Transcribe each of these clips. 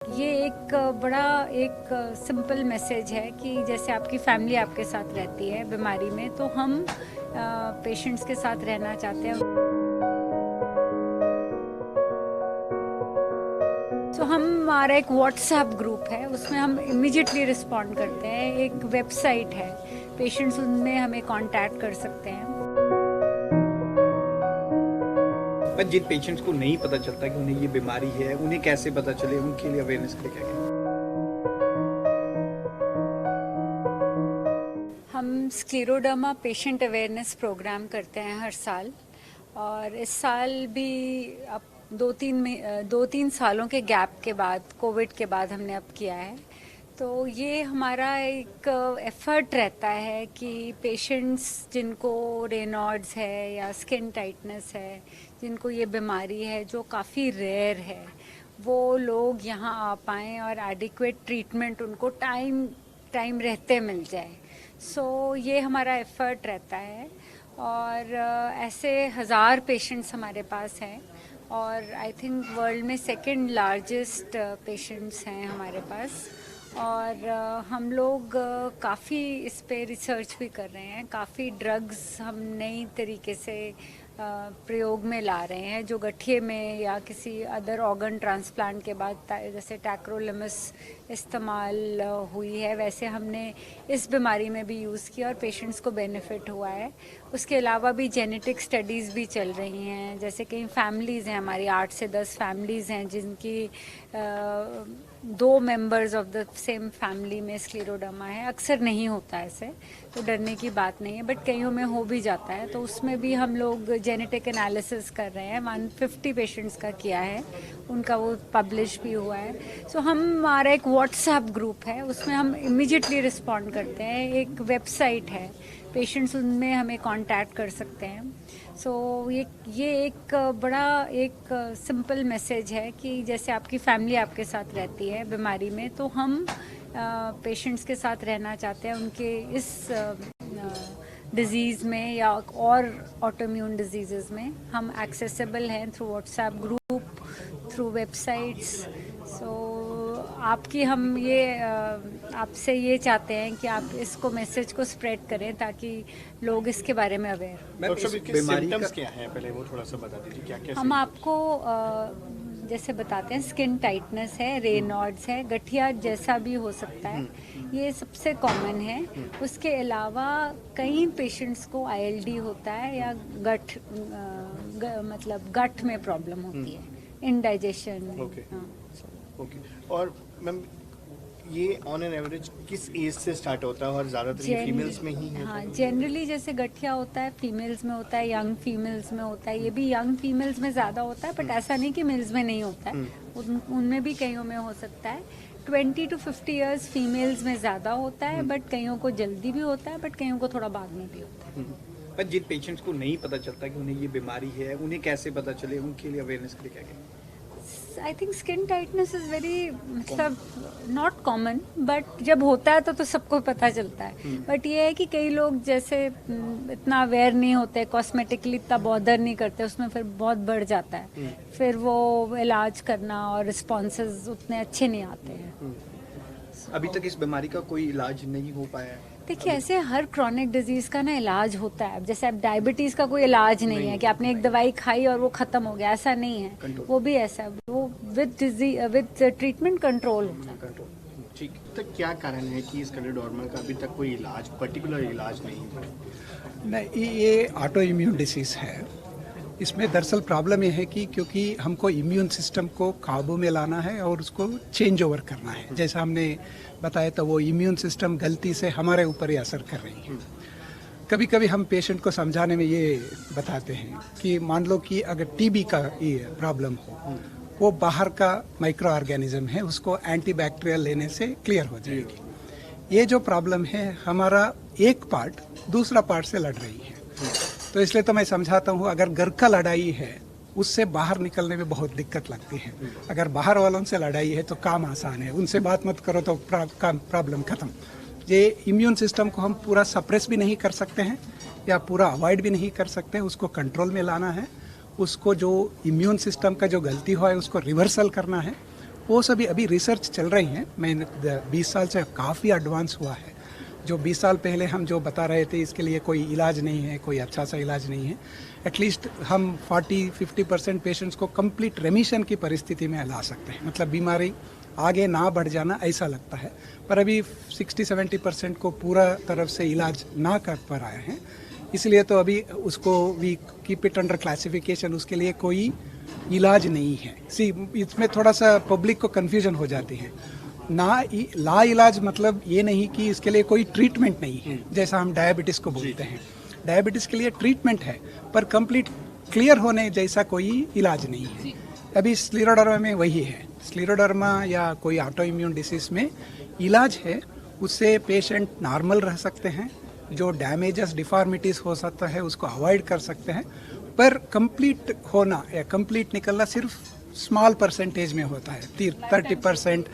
ये एक बड़ा एक सिंपल मैसेज है कि जैसे आपकी फैमिली आपके साथ रहती है बीमारी में, तो हम पेशेंट्स के साथ रहना चाहते हैं। तो हमारा एक व्हाट्सएप ग्रुप है, उसमें हम इमीडिएटली रिस्पॉन्ड करते हैं। एक वेबसाइट है, पेशेंट्स उनमें हमें कांटेक्ट कर सकते हैं। पर जिन पेशेंट्स को नहीं पता चलता कि उन्हें ये बीमारी है, उन्हें कैसे पता चले, उनके लिए अवेयरनेस के लिए क्या करें? हम स्क्लेरोडर्मा पेशेंट अवेयरनेस प्रोग्राम करते हैं हर साल, और इस साल भी अब दो तीन सालों के गैप के बाद, कोविड के बाद हमने अब किया है। तो ये हमारा एक एफर्ट रहता है कि पेशेंट्स जिनको रेनॉड्स है या स्किन टाइटनेस है, जिनको ये बीमारी है जो काफ़ी रेयर है, वो लोग यहाँ आ पाएँ और एडिक्वेट ट्रीटमेंट उनको टाइम रहते मिल जाए। सो ये हमारा एफर्ट रहता है, और ऐसे 1000 पेशेंट्स हमारे पास हैं, और आई थिंक वर्ल्ड में सेकंड लार्जेस्ट पेशेंट्स हैं हमारे पास। और हम लोग काफ़ी इस पे रिसर्च भी कर रहे हैं। काफ़ी ड्रग्स हम नई तरीके से प्रयोग में ला रहे हैं, जो गठिए में या किसी अदर ऑर्गन ट्रांसप्लांट के बाद जैसे टैक्रोलिमस इस्तेमाल हुई है, वैसे हमने इस बीमारी में भी यूज़ किया और पेशेंट्स को बेनिफिट हुआ है। उसके अलावा भी जेनेटिक स्टडीज़ भी चल रही हैं। जैसे कई फैमिलीज़ हैं हमारी, 8 से 10 फैमिलीज़ हैं जिनकी 2 members of the same family में स्क्लेरोडर्मा है। अक्सर नहीं होता ऐसे, तो डरने की बात नहीं है, बट कईयों में हो भी जाता है। तो उसमें भी हम लोग जेनेटिक एनालिसिस कर रहे हैं। 150 पेशेंट्स का किया है, उनका वो पब्लिश भी हुआ है। सो हमारा एक व्हाट्सएप ग्रुप है, उसमें हम इमीडिएटली रिस्पॉन्ड करते हैं। एक वेबसाइट है, पेशेंट्स उनमें हमें कांटेक्ट कर सकते हैं। सो ये एक बड़ा एक सिंपल मैसेज है कि जैसे आपकी फैमिली आपके साथ रहती है बीमारी में, तो हम पेशेंट्स के साथ रहना चाहते हैं उनके इस डिज़ीज़ में या और ऑटोइम्यून डिजीज़ में। हम एक्सेसिबल हैं through WhatsApp group, through websites. So आपकी हम ये आपसे ये चाहते हैं कि आप इसको मैसेज को स्प्रेड करें ताकि लोग इसके बारे में अवेयर। डॉक्टर साहब, इसके सिम्टम्स क्या हैं, पहले वो थोड़ा सा बता दीजिए, क्या क्या हम आपको जैसे बताते हैं, स्किन टाइटनेस है, रेनॉड्स है, गठिया जैसा भी हो सकता है, ये सबसे कॉमन है। उसके अलावा कई पेशेंट्स को आईएलडी होता है या मतलब गट में प्रॉब्लम होती है, इंडाइजेशन। ओके। और मैम, ये ऑन एन एवरेज किस एज से स्टार्ट होता है, और ज़्यादातर ये फीमेल्स में ही है? हाँ, जनरली जैसे गठिया होता है फीमेल्स में होता है, यंग फीमेल्स में होता है। ये भी यंग फीमेल्स में ज़्यादा होता है, बट ऐसा नहीं कि मेल्स में नहीं होता है, उनमें भी कईयों में हो सकता है। 20 to 50 ईयर्स फीमेल्स में ज़्यादा होता है, बट कईयों को जल्दी भी होता है, बट कईयों को थोड़ा बाद में भी होता है। पर जिन पेशेंट्स को नहीं पता चलता कि उन्हें ये बीमारी है, उन्हें कैसे पता चले, उनके लिए अवेयरनेस के लिए क्या करें? I think skin tightness is very, मतलब नॉट कॉमन, बट जब होता है तो सबको पता चलता है। बट ये है कि कई लोग जैसे इतना अवेयर नहीं होते, कॉस्मेटिकली इतना बॉदर नहीं करते, उसमें फिर बहुत बढ़ जाता है। फिर वो इलाज करना और रिस्पॉन्सेज उतने अच्छे नहीं आते हैं। अभी तक इस बीमारी का कोई इलाज नहीं हो पाया है? देखिए, ऐसे हर क्रॉनिक डिजीज का ना इलाज होता है। अब जैसे अब डायबिटीज का कोई इलाज नहीं है कि आपने एक दवाई खाई और वो खत्म हो गया, ऐसा नहीं है। वो भी ऐसा है, वो विद ट्रीटमेंट कंट्रोल होता है। ठीक। तो क्या कारण है कि स्क्लेरोडर्मा का अभी तक कोई इलाज, पर्टिकुलर इलाज नहीं है? नहीं, ये ऑटो इम्यून डिसीज़ है। इसमें दरअसल प्रॉब्लम ये है कि क्योंकि हमको इम्यून सिस्टम को काबू में लाना है और उसको चेंज ओवर करना है। जैसा हमने बताया, तो वो इम्यून सिस्टम गलती से हमारे ऊपर ही असर कर रही है। कभी कभी हम पेशेंट को समझाने में ये बताते हैं कि मान लो कि अगर टीबी का ये प्रॉब्लम हो, वो बाहर का माइक्रो ऑर्गेनिज्म है, उसको एंटीबैक्टीरियल लेने से क्लियर हो जाएगी। ये जो प्रॉब्लम है, हमारा एक पार्ट दूसरा पार्ट से लड़ रही है। तो इसलिए तो मैं समझाता हूँ, अगर घर का लड़ाई है, उससे बाहर निकलने में बहुत दिक्कत लगती है। अगर बाहर वालों से लड़ाई है तो काम आसान है, उनसे बात मत करो तो प्रॉब्लम खत्म। ये इम्यून सिस्टम को हम पूरा सप्रेस भी नहीं कर सकते हैं या पूरा अवॉइड भी नहीं कर सकते हैं, उसको कंट्रोल में लाना है। उसको जो इम्यून सिस्टम का जो गलती हुआ है उसको रिवर्सल करना है, वो सभी अभी रिसर्च चल रही हैं। मैं 20 साल से काफ़ी एडवांस हुआ है। जो 20 साल पहले हम जो बता रहे थे इसके लिए कोई इलाज नहीं है, कोई अच्छा सा इलाज नहीं है, एटलीस्ट हम 40-50% पेशेंट्स को कंप्लीट रेमिशन की परिस्थिति में ला सकते हैं। मतलब बीमारी आगे ना बढ़ जाना ऐसा लगता है, पर अभी 60-70% को पूरा तरफ से इलाज ना कर पा रहे हैं। इसलिए तो अभी उसको we keep it under classification, उसके लिए कोई इलाज नहीं है। इसमें थोड़ा सा पब्लिक को कन्फ्यूजन हो जाती है। ला इलाज मतलब ये नहीं कि इसके लिए कोई ट्रीटमेंट नहीं है। जैसा हम डायबिटीज़ को बोलते हैं, डायबिटीज़ के लिए ट्रीटमेंट है पर कंप्लीट क्लियर होने जैसा कोई इलाज नहीं है। अभी स्क्लेरोडर्मा में वही है। स्क्लेरोडर्मा या कोई ऑटो इम्यून डिसीज में इलाज है, उससे पेशेंट नॉर्मल रह सकते हैं, जो डैमेजेस डिफॉर्मिटीज़ हो सकता है उसको अवॉइड कर सकते हैं, पर कंप्लीट होना या कंप्लीट निकलना सिर्फ स्मॉल परसेंटेज में होता है। 30%,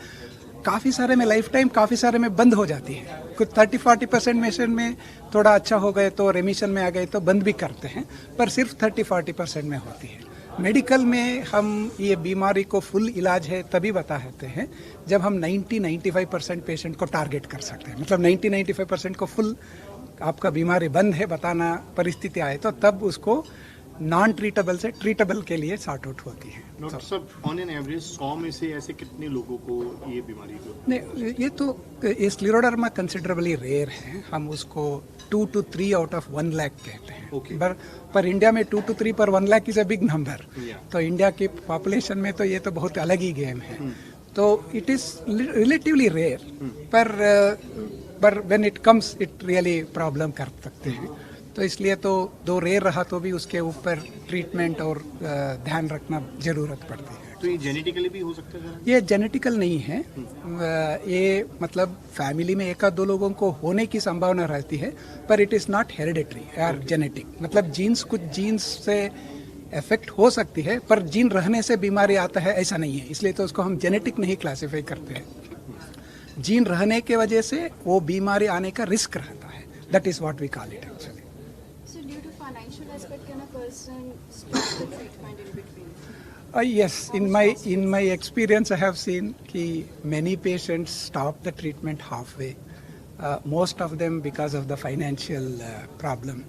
काफ़ी सारे में लाइफ टाइम, काफ़ी सारे में बंद हो जाती है। कुछ 30-40% पेशेंट में थोड़ा अच्छा हो गए तो रेमिशन में आ गए तो बंद भी करते हैं, पर सिर्फ 30-40% में होती है। मेडिकल में हम ये बीमारी को फुल इलाज है तभी बताते हैं जब हम 90-95% पेशेंट को टारगेट कर सकते हैं। मतलब 90-95% को फुल आपका बीमारी बंद है बताना परिस्थिति आए तो तब उसको नॉन ट्रीटेबल से ट्रीटेबल के लिए सॉर्ट आउट होती है। डॉक्टर साहब, ऑन एन एवरेज 100 में से ऐसे कितने लोगों को ये बीमारी हो? नहीं, ये तो ये स्क्लेरोडर्मा कंसिडरेबली रेयर है। हम उसको 2 to 3 आउट ऑफ 1 लाख कहते हैं। Okay. पर इंडिया में 2 to 3 पर 1 lakh is a big number. तो इंडिया की पॉपुलेशन में तो ये तो बहुत अलग ही गेम है। तो इट इज रिलेटिवली रेयर, पर when it comes it really problem कर सकते हैं। तो इसलिए तो दो रेयर रहा तो भी उसके ऊपर ट्रीटमेंट और ध्यान रखना जरूरत पड़ती है। तो ये जेनेटिकली भी हो सकता है? ये जेनेटिकल नहीं है, ये मतलब फैमिली में 1-2 लोगों को होने की संभावना रहती है, पर इट इज़ नॉट हेरिडिटरी और जेनेटिक। मतलब जीन्स, कुछ जीन्स से इफेक्ट हो सकती है, पर जीन रहने से बीमारी आता है ऐसा नहीं है। इसलिए तो उसको हम जेनेटिक नहीं क्लासीफाई करते हैं। जीन रहने के वजह से वो बीमारी आने का रिस्क रहता है। That is what we call it actually. So due to financial aspect, can a person stop the treatment in between? Yes, in my experience, I have seen that many patients stop the treatment halfway. Most of them because of the financial problem.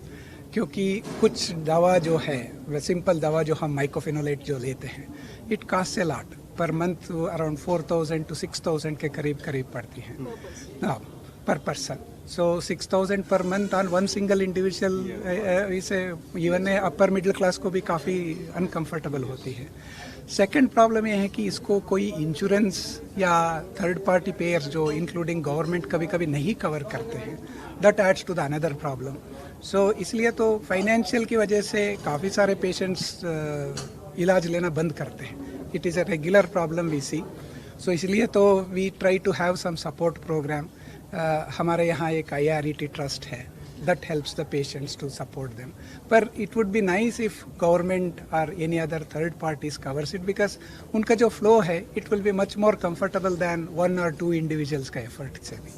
क्योंकि कुछ दवा जो है, वह simple दवा जो हम माइकोफिनोलेट जो लेते हैं, it cost a lot per month, around 4,000 to 6,000 के करीब पड़ती है per person. So 6,000 per month on one single individual इसे इवन अपर मिडिल क्लास को भी काफ़ी अनकंफर्टेबल होती है। सेकंड प्रॉब्लम ये है कि इसको कोई इंश्योरेंस या थर्ड पार्टी पेयर्स जो इंक्लूडिंग गवर्नमेंट कभी कभी नहीं कवर करते हैं, that adds to the another problem. So इसलिए तो फाइनेंशियल की वजह से काफ़ी सारे पेशेंट्स इलाज लेना बंद करते हैं। It is a regular problem we see. So इसलिए तो we try to have some support program. हमारे यहाँ एक IRET ट्रस्ट है that helps the patients to support them. But it would be nice if government or any other third parties covers it, because उनका जो flow है it will be much more comfortable than 1 or 2 individuals का effort से भी।